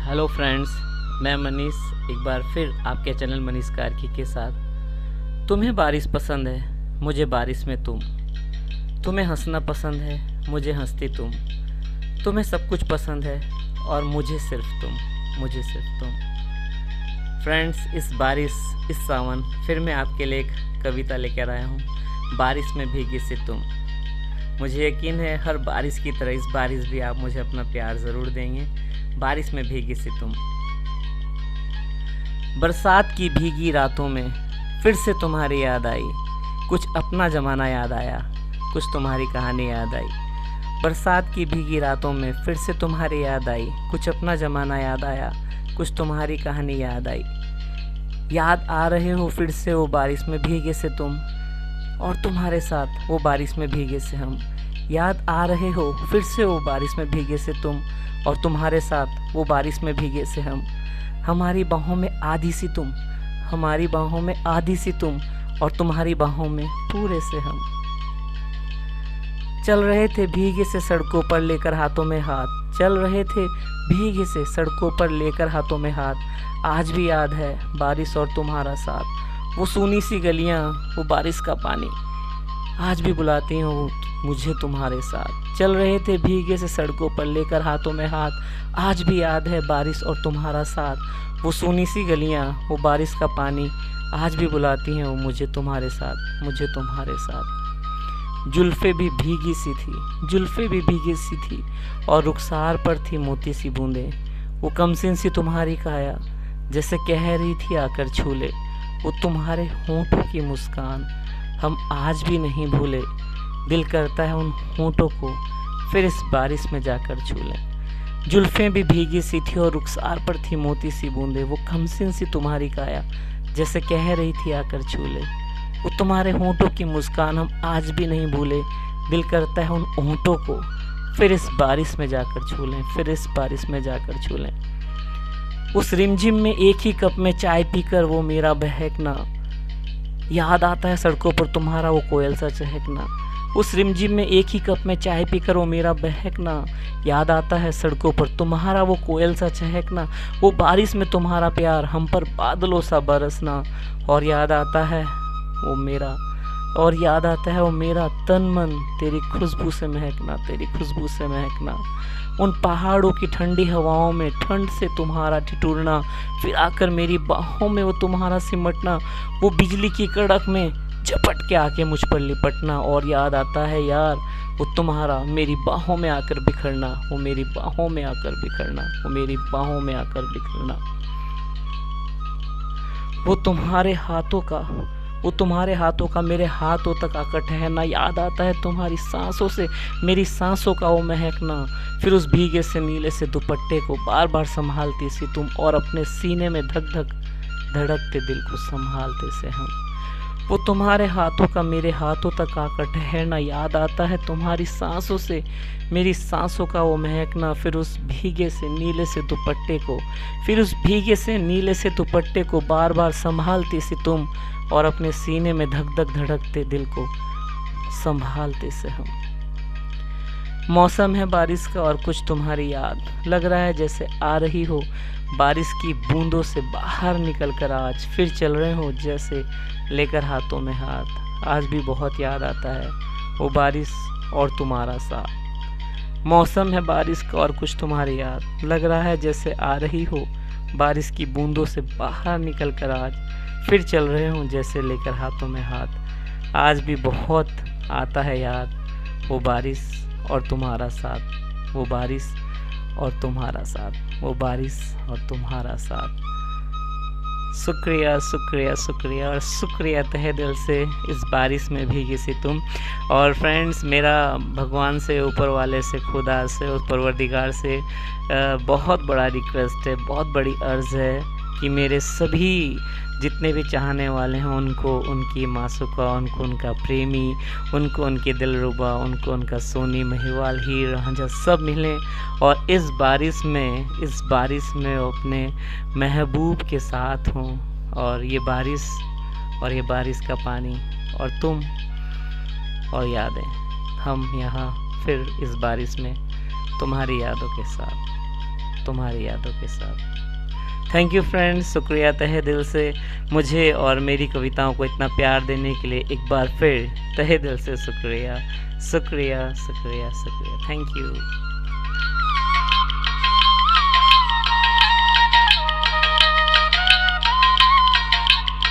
Hello friends, मैं मनीष एक बार फिर आपके चैनल मनीष कार्की के साथ। तुम्हें बारिश पसंद है, मुझे बारिश में तुम। तुम्हें हंसना पसंद है, मुझे हंसती तुम। तुम्हें सब कुछ पसंद है और मुझे सिर्फ तुम। फ्रेंड्स, इस बारिश, इस सावन फिर मैं आपके लिए एक कविता लेकर आया हूँ, बारिश में भीगी सी तुम। मुझे यकीन है हर बारिश की तरह इस बारिश भी आप मुझे अपना प्यार ज़रूर देंगे। बारिश में भीगी सी तुम। बरसात की भीगी रातों में फिर से तुम्हारी याद आई, कुछ अपना ज़माना याद आया, कुछ तुम्हारी कहानी याद आई। बरसात की भीगी रातों में फिर से तुम्हारी याद आई, कुछ अपना ज़माना याद आया, कुछ तुम्हारी कहानी याद आई। याद आ रहे हो फिर से वो बारिश में भीगे से तुम, और तुम्हारे साथ वो बारिश में भीगे से हम। याद आ रहे हो फिर से वो बारिश में भीगे से तुम, और तुम्हारे साथ वो बारिश में भीगे से हम। हमारी बाहों में आधी सी तुम, हमारी बाहों में आधी सी तुम, और तुम्हारी बाहों में पूरे से हम। चल रहे थे भीगे से सड़कों पर लेकर हाथों में हाथ, चल रहे थे भीगे से सड़कों पर लेकर हाथों में हाथ। आज भी याद है बारिश और तुम्हारा साथ, वो सूनी सी गलियां, वो बारिश का पानी, आज भी बुलाती हूँ मुझे तुम्हारे साथ। चल रहे थे भीगे से सड़कों पर लेकर हाथों में हाथ, आज भी याद है बारिश और तुम्हारा साथ, वो सूनी सी गलियां, वो बारिश का पानी, आज भी बुलाती हैं मुझे तुम्हारे साथ। जुल्फ़े भी भीगी सी थी, जुल्फ़े भी भीगी सी थी, और रुखसार पर थी मोती सी बूंदें। वो कमसिन सी तुम्हारी काया, जैसे कह रही थी आकर छू ले, वो तुम्हारे होंठों की मुस्कान हम आज भी नहीं भूले। दिल करता है उन होंठों को फिर इस बारिश में जाकर छू लें। जुल्फ़ें भी भीगी सी थी और रुखसार पर थी मोती सी बूंदें। वो खमसिन सी तुम्हारी काया, जैसे कह रही थी आकर छू ले, वो तुम्हारे होंठों की मुस्कान हम आज भी नहीं भूले। दिल करता है उन होंठों को फिर इस बारिश में जाकर छू लें, फिर इस बारिश में जाकर छू लें। उस रिमझिम में एक ही कप में चाय पीकर वो मेरा बहकना, याद आता है सड़कों पर तुम्हारा वो कोयल सा चहकना। उस रिमझिम में एक ही कप में चाय पीकर वो मेरा बहकना, याद आता है सड़कों पर तुम्हारा वो कोयल सा चहकना। वो बारिश में तुम्हारा प्यार हम पर बादलों सा बरसना, और याद आता है वो मेरा तन मन तेरी खुशबू से महकना, तेरी खुशबू से महकना। उन पहाड़ों की ठंडी हवाओं में ठंड से तुम्हारा ठिठुरना, फिर आकर मेरी बाहों में वो तुम्हारा सिमटना। वो बिजली की कड़क में झपट के आके मुझ पर लिपटना, और याद आता है यार वो तुम्हारा मेरी बाहों में आकर बिखरना, वो मेरी बाहों में आकर बिखरना, वो मेरी बाहों में आकर बिखरना। वो तुम्हारे हाथों का मेरे हाथों तक आकर ठहरना, याद आता है तुम्हारी सांसों से मेरी सांसों का वो महकना। फिर उस भीगे से नीले से दुपट्टे को बार बार संभालती सी तुम, और अपने सीने में धक धक धड़कते दिल को संभालते से हम। वो तुम्हारे हाथों का मेरे हाथों तक आकर ठहरना, याद आता है तुम्हारी सांसों से मेरी सांसों का वो महकना। फिर उस भीगे से नीले से दुपट्टे को बार बार संभालती सी तुम, और अपने सीने में धक धक धड़कते दिल को संभालते से हम। मौसम है बारिश का और कुछ तुम्हारी याद, लग रहा है जैसे आ रही हो बारिश की बूंदों से बाहर निकल कर आज, फिर चल रहे हो जैसे लेकर हाथों में हाथ। आज भी बहुत याद आता है वो बारिश और तुम्हारा साथ। मौसम है बारिश का और कुछ तुम्हारी याद, लग रहा है जैसे आ रही हो बारिश की बूंदों से बाहर निकल कर आज, फिर चल रहे हो जैसे लेकर हाथों में हाथ। आज भी बहुत आता है याद वो बारिश और तुम्हारा साथ, वो बारिश और तुम्हारा साथ, वो बारिश और तुम्हारा साथ। शुक्रिया शुक्रिया शुक्रिया और शुक्रिया तहे दिल से इस बारिश में भीगी सी तुम। और फ्रेंड्स, मेरा भगवान से, ऊपर वाले से, खुदा से, उस परवरदिगार से बहुत बड़ा रिक्वेस्ट है, बहुत बड़ी अर्ज़ है कि मेरे सभी जितने भी चाहने वाले हैं उनको उनकी मासूका, उनको उनका प्रेमी, उनको उनके दिलरुबा, उनको उनका सोनी, महिवाल, हीर रांझा सब मिलें, और इस बारिश में वो अपने महबूब के साथ हों। और ये बारिश का पानी और तुम और यादें, हम यहाँ फिर इस बारिश में तुम्हारी यादों के साथ। तुम्हारी यादों के साथ। थैंक यू फ्रेंड्स, शुक्रिया तहे दिल से मुझे और मेरी कविताओं को इतना प्यार देने के लिए। एक बार फिर तहे दिल से शुक्रिया शुक्रिया शुक्रिया शुक्रिया। Thank you.